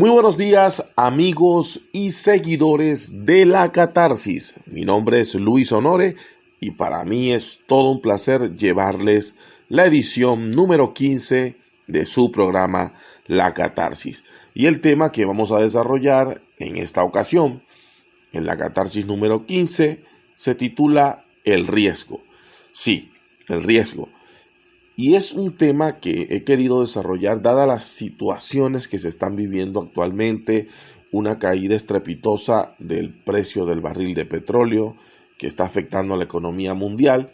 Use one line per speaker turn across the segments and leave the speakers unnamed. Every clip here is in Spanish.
Muy buenos días, amigos y seguidores de la Catarsis. Mi nombre es Luis Honore y para mí es todo un placer llevarles la edición número 15 de su programa La Catarsis. Y el tema que vamos a desarrollar en esta ocasión, en la Catarsis número 15, se titula El riesgo. Sí, el riesgo. Y es un tema que he querido desarrollar dadas las situaciones que se están viviendo actualmente, una caída estrepitosa del precio del barril de petróleo que está afectando a la economía mundial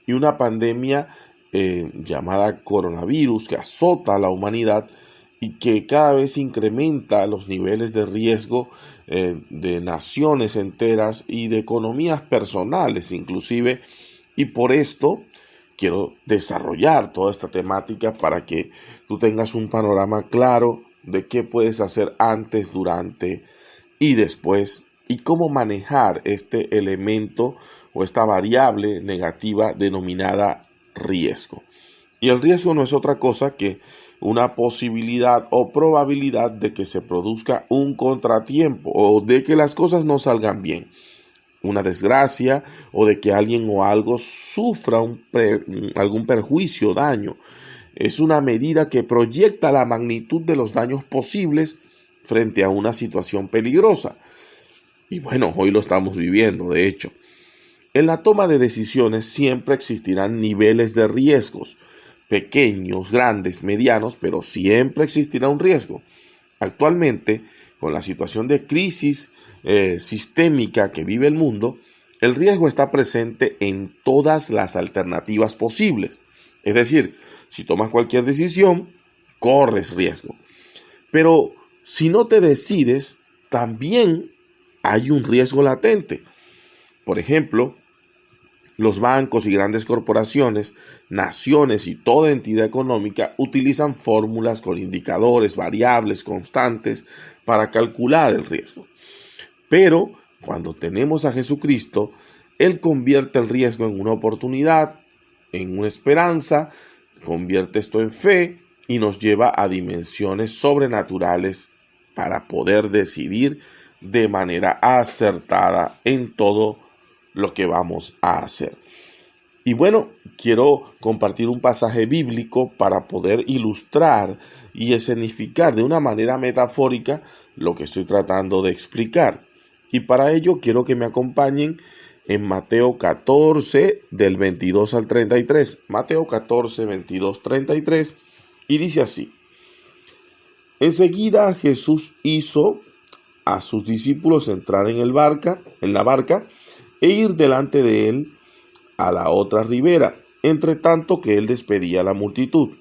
y una pandemia llamada coronavirus que azota a la humanidad y que cada vez incrementa los niveles de riesgo de naciones enteras y de economías personales inclusive, y por esto quiero desarrollar toda esta temática para que tú tengas un panorama claro de qué puedes hacer antes, durante y después y cómo manejar este elemento o esta variable negativa denominada riesgo. Y el riesgo no es otra cosa que una posibilidad o probabilidad de que se produzca un contratiempo o de que las cosas no salgan bien, una desgracia o de que alguien o algo sufra algún perjuicio o daño. Es una medida que proyecta la magnitud de los daños posibles frente a una situación peligrosa. Y bueno, hoy lo estamos viviendo, de hecho. En la toma de decisiones siempre existirán niveles de riesgos, pequeños, grandes, medianos, pero siempre existirá un riesgo. Actualmente, con la situación de crisis sistémica que vive el mundo, el riesgo está presente en todas las alternativas posibles. Es decir, si tomas cualquier decisión, corres riesgo. Pero si no te decides, también hay un riesgo latente. Por ejemplo, los bancos y grandes corporaciones, naciones y toda entidad económica utilizan fórmulas con indicadores, variables constantes para calcular el riesgo. Pero cuando tenemos a Jesucristo, Él convierte el riesgo en una oportunidad, en una esperanza, convierte esto en fe y nos lleva a dimensiones sobrenaturales para poder decidir de manera acertada en todo lo que vamos a hacer. Y bueno, quiero compartir un pasaje bíblico para poder ilustrar y escenificar de una manera metafórica lo que estoy tratando de explicar. Y para ello quiero que me acompañen en Mateo 14 del 22 al 33. Mateo 14, 22, 33 y dice así: Enseguida Jesús hizo a sus discípulos entrar en la barca e ir delante de él a la otra ribera, entre tanto que él despedía a la multitud.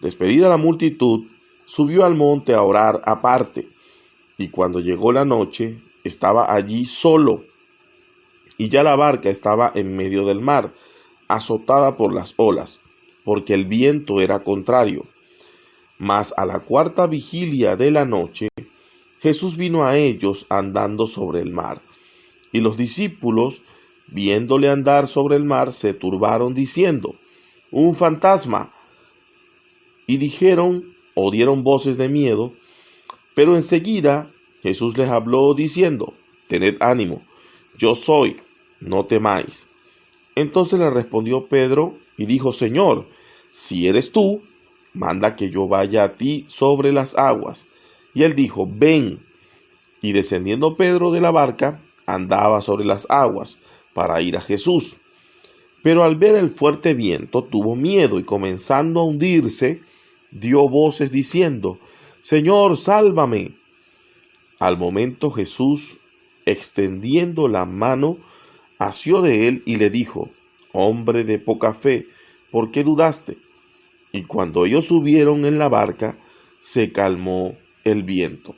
Despedida la multitud, subió al monte a orar aparte, y cuando llegó la noche, estaba allí solo, y ya la barca estaba en medio del mar, azotada por las olas, porque el viento era contrario. Mas a la cuarta vigilia de la noche, Jesús vino a ellos andando sobre el mar, y los discípulos, viéndole andar sobre el mar, se turbaron diciendo: «¡Un fantasma!» Y dijeron o dieron voces de miedo, pero enseguida Jesús les habló diciendo: «Tened ánimo, yo soy, no temáis». Entonces le respondió Pedro y dijo: «Señor, si eres tú, manda que yo vaya a ti sobre las aguas». Y él dijo: «Ven». Y descendiendo Pedro de la barca, andaba sobre las aguas para ir a Jesús. Pero al ver el fuerte viento, tuvo miedo y comenzando a hundirse, dio voces diciendo: «Señor, sálvame». Al momento Jesús, extendiendo la mano, asió de él y le dijo: «Hombre de poca fe, ¿por qué dudaste?». Y cuando ellos subieron en la barca, se calmó el viento.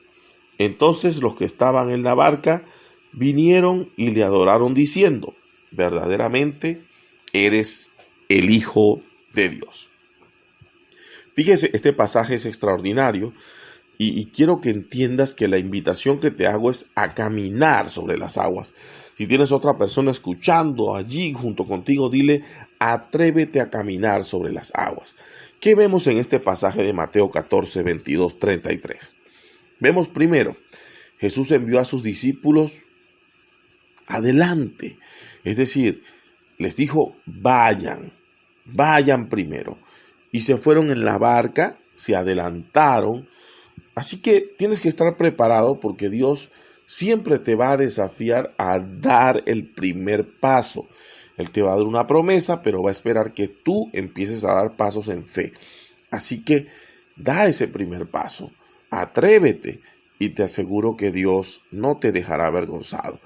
Entonces los que estaban en la barca vinieron y le adoraron diciendo: «Verdaderamente eres el Hijo de Dios». Fíjese, este pasaje es extraordinario y quiero que entiendas que la invitación que te hago es a caminar sobre las aguas. Si tienes otra persona escuchando allí junto contigo, dile: atrévete a caminar sobre las aguas. ¿Qué vemos en este pasaje de Mateo 14, 22, 33? Vemos primero, Jesús envió a sus discípulos adelante, es decir, les dijo, vayan primero. Y se fueron en la barca, se adelantaron. Así que tienes que estar preparado porque Dios siempre te va a desafiar a dar el primer paso. Él te va a dar una promesa, pero va a esperar que tú empieces a dar pasos en fe. Así que da ese primer paso, atrévete y te aseguro que Dios no te dejará avergonzado.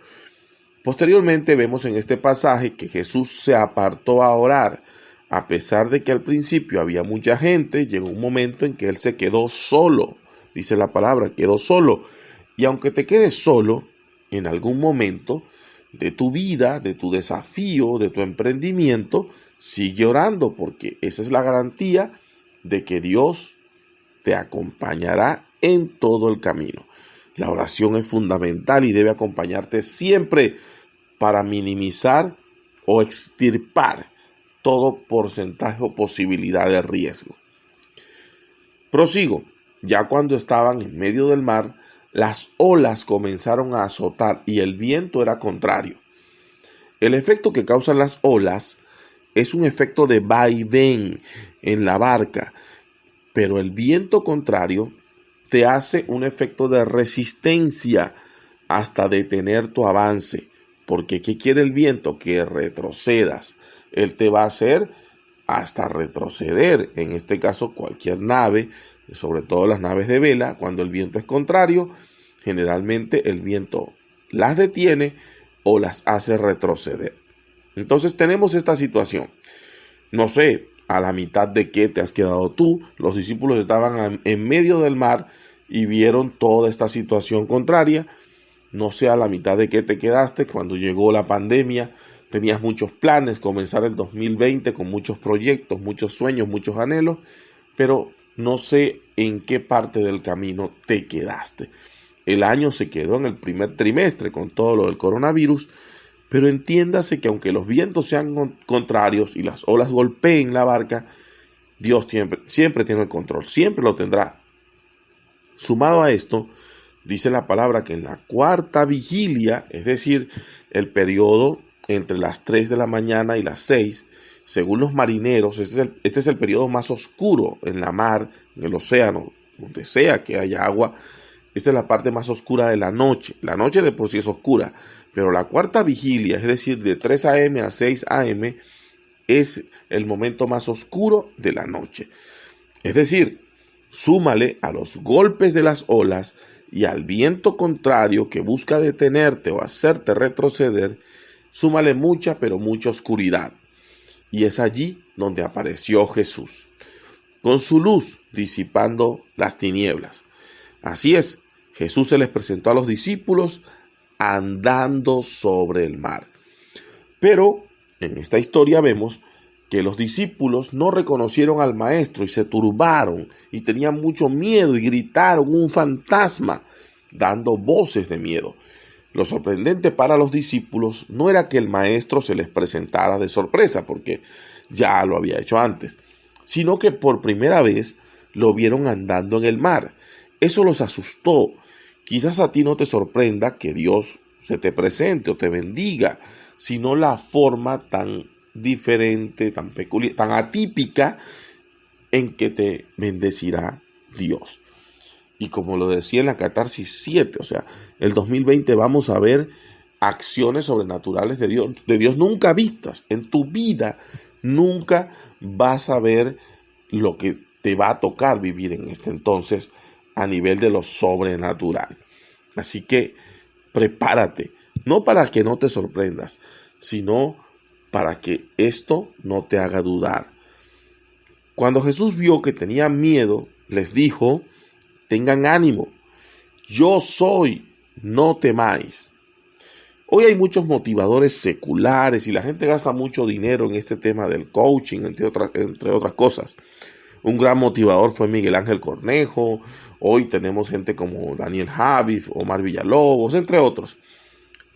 Posteriormente vemos en este pasaje que Jesús se apartó a orar. A pesar de que al principio había mucha gente, llegó un momento en que Él se quedó solo. Dice la palabra, quedó solo. Y aunque te quedes solo, en algún momento de tu vida, de tu desafío, de tu emprendimiento, sigue orando, porque esa es la garantía de que Dios te acompañará en todo el camino. La oración es fundamental y debe acompañarte siempre para minimizar o extirpar todo porcentaje o posibilidad de riesgo. Prosigo. Ya cuando estaban en medio del mar, las olas comenzaron a azotar y el viento era contrario. El efecto que causan las olas es un efecto de vaivén en la barca, pero el viento contrario te hace un efecto de resistencia hasta detener tu avance. Porque ¿qué quiere el viento? Que retrocedas. Él te va a hacer hasta retroceder. En este caso, cualquier nave, sobre todo las naves de vela, cuando el viento es contrario, generalmente el viento las detiene o las hace retroceder. Entonces tenemos esta situación. No sé a la mitad de qué te has quedado tú. Los discípulos estaban en medio del mar y vieron toda esta situación contraria. No sé a la mitad de qué te quedaste. Cuando llegó la pandemia, tenías muchos planes, comenzar el 2020 con muchos proyectos, muchos sueños, muchos anhelos, pero no sé en qué parte del camino te quedaste. El año se quedó en el primer trimestre con todo lo del coronavirus, pero entiéndase que aunque los vientos sean contrarios y las olas golpeen la barca, Dios siempre tiene el control, siempre lo tendrá. Sumado a esto, dice la palabra que en la cuarta vigilia, es decir, el periodo entre las 3 de la mañana y las 6, según los marineros, este es el periodo más oscuro en la mar, en el océano, donde sea que haya agua. Esta es la parte más oscura de la noche. La noche de por sí es oscura, pero la cuarta vigilia, es decir, de 3 a.m. a 6 a.m., es el momento más oscuro de la noche. Es decir, súmale a los golpes de las olas y al viento contrario que busca detenerte o hacerte retroceder, súmale mucha, pero mucha oscuridad. Y es allí donde apareció Jesús, con su luz disipando las tinieblas. Así es, Jesús se les presentó a los discípulos andando sobre el mar. Pero en esta historia vemos que los discípulos no reconocieron al maestro y se turbaron y tenían mucho miedo y gritaron un fantasma, dando voces de miedo. Lo sorprendente para los discípulos no era que el maestro se les presentara de sorpresa, porque ya lo había hecho antes, sino que por primera vez lo vieron andando en el mar. Eso los asustó. Quizás a ti no te sorprenda que Dios se te presente o te bendiga, sino la forma tan diferente, tan peculiar, tan atípica en que te bendecirá Dios. Y como lo decía en la Catarsis 7, o sea, el 2020 vamos a ver acciones sobrenaturales de Dios nunca vistas. En tu vida nunca vas a ver lo que te va a tocar vivir en este entonces a nivel de lo sobrenatural. Así que prepárate, no para que no te sorprendas, sino para que esto no te haga dudar. Cuando Jesús vio que tenían miedo, les dijo: tengan ánimo, yo soy, no temáis. Hoy hay muchos motivadores seculares y la gente gasta mucho dinero en este tema del coaching, entre otras cosas. Un gran motivador fue Miguel Ángel Cornejo. Hoy tenemos gente como Daniel Javif, Omar Villalobos, entre otros.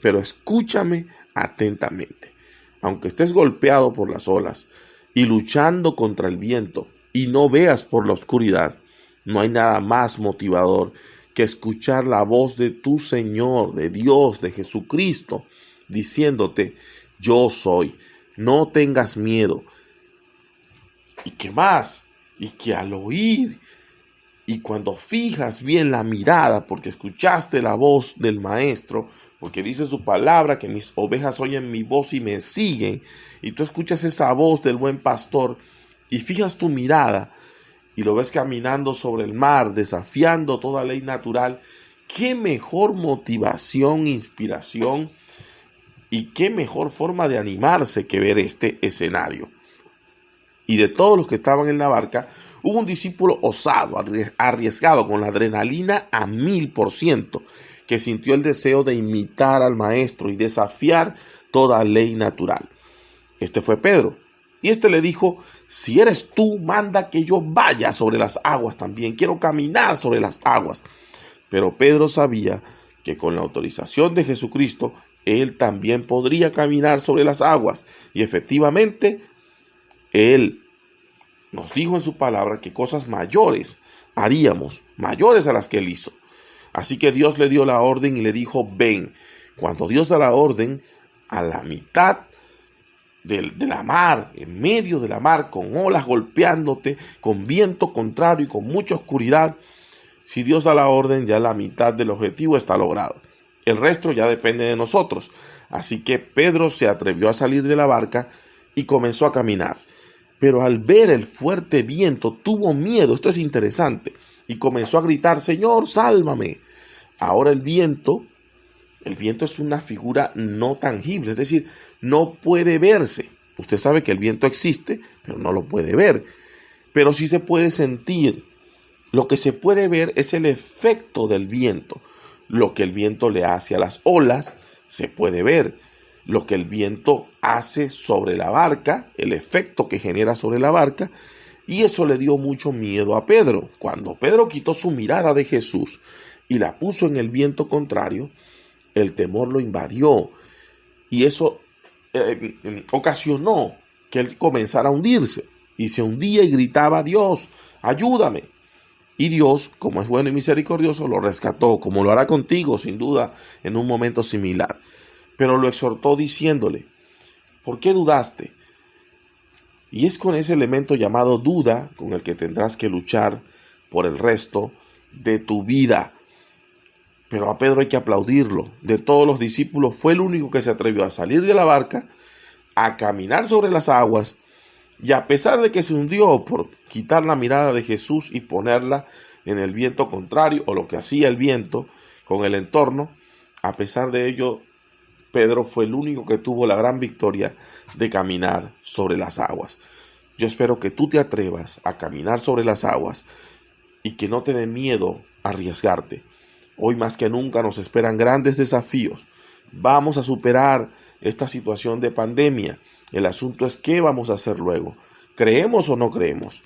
Pero escúchame atentamente. Aunque estés golpeado por las olas y luchando contra el viento y no veas por la oscuridad, no hay nada más motivador que escuchar la voz de tu Señor, de Dios, de Jesucristo, diciéndote, yo soy, no tengas miedo. ¿Y qué más? Y que al oír y cuando fijas bien la mirada, porque escuchaste la voz del Maestro, porque dice su palabra que mis ovejas oyen mi voz y me siguen, y tú escuchas esa voz del buen pastor y fijas tu mirada y lo ves caminando sobre el mar, desafiando toda ley natural, qué mejor motivación, inspiración y qué mejor forma de animarse que ver este escenario. Y de todos los que estaban en la barca, hubo un discípulo osado, arriesgado, con la adrenalina a 1000%, que sintió el deseo de imitar al Maestro y desafiar toda ley natural. Este fue Pedro. Y este le dijo, si eres tú, manda que yo vaya sobre las aguas también. Quiero caminar sobre las aguas. Pero Pedro sabía que con la autorización de Jesucristo, él también podría caminar sobre las aguas. Y efectivamente, él nos dijo en su palabra que cosas mayores haríamos, mayores a las que él hizo. Así que Dios le dio la orden y le dijo, ven. Cuando Dios da la orden, a la mitad de la mar, en medio de la mar, con olas golpeándote, con viento contrario y con mucha oscuridad, si Dios da la orden, ya la mitad del objetivo está logrado. El resto ya depende de nosotros. Así que Pedro se atrevió a salir de la barca y comenzó a caminar. Pero al ver el fuerte viento tuvo miedo, esto es interesante, y comenzó a gritar, Señor, sálvame. Ahora el viento es una figura no tangible, es decir, no puede verse. Usted sabe que el viento existe, pero no lo puede ver. Pero sí se puede sentir. Lo que se puede ver es el efecto del viento. Lo que el viento le hace a las olas se puede ver. Lo que el viento hace sobre la barca, el efecto que genera sobre la barca, y eso le dio mucho miedo a Pedro. Cuando Pedro quitó su mirada de Jesús y la puso en el viento contrario, el temor lo invadió y eso ocasionó que él comenzara a hundirse y se hundía y gritaba, Dios, ayúdame. Y Dios, como es bueno y misericordioso, lo rescató, como lo hará contigo, sin duda, en un momento similar. Pero lo exhortó diciéndole, ¿por qué dudaste? Y es con ese elemento llamado duda con el que tendrás que luchar por el resto de tu vida. Pero a Pedro hay que aplaudirlo. De todos los discípulos fue el único que se atrevió a salir de la barca, a caminar sobre las aguas, y a pesar de que se hundió por quitar la mirada de Jesús y ponerla en el viento contrario, o lo que hacía el viento con el entorno, a pesar de ello, Pedro fue el único que tuvo la gran victoria de caminar sobre las aguas. Yo espero que tú te atrevas a caminar sobre las aguas y que no te dé miedo arriesgarte. Hoy más que nunca nos esperan grandes desafíos. Vamos a superar esta situación de pandemia. El asunto es qué vamos a hacer luego. ¿Creemos o no creemos?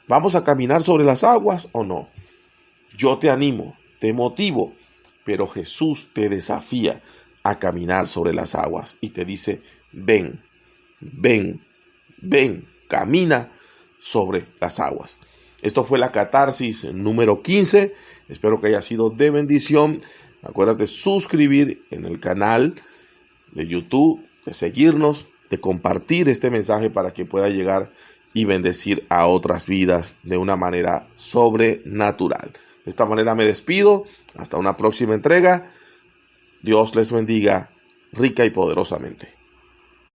¿Vamos a caminar sobre las aguas o no? Yo te animo, te motivo, pero Jesús te desafía a caminar sobre las aguas y te dice, ven, ven, ven, camina sobre las aguas. Esto fue la catarsis número 15. Espero que haya sido de bendición. Acuérdate de suscribir en el canal de YouTube, de seguirnos, de compartir este mensaje para que pueda llegar y bendecir a otras vidas de una manera sobrenatural. De esta manera me despido. Hasta una próxima entrega. Dios les bendiga rica y poderosamente.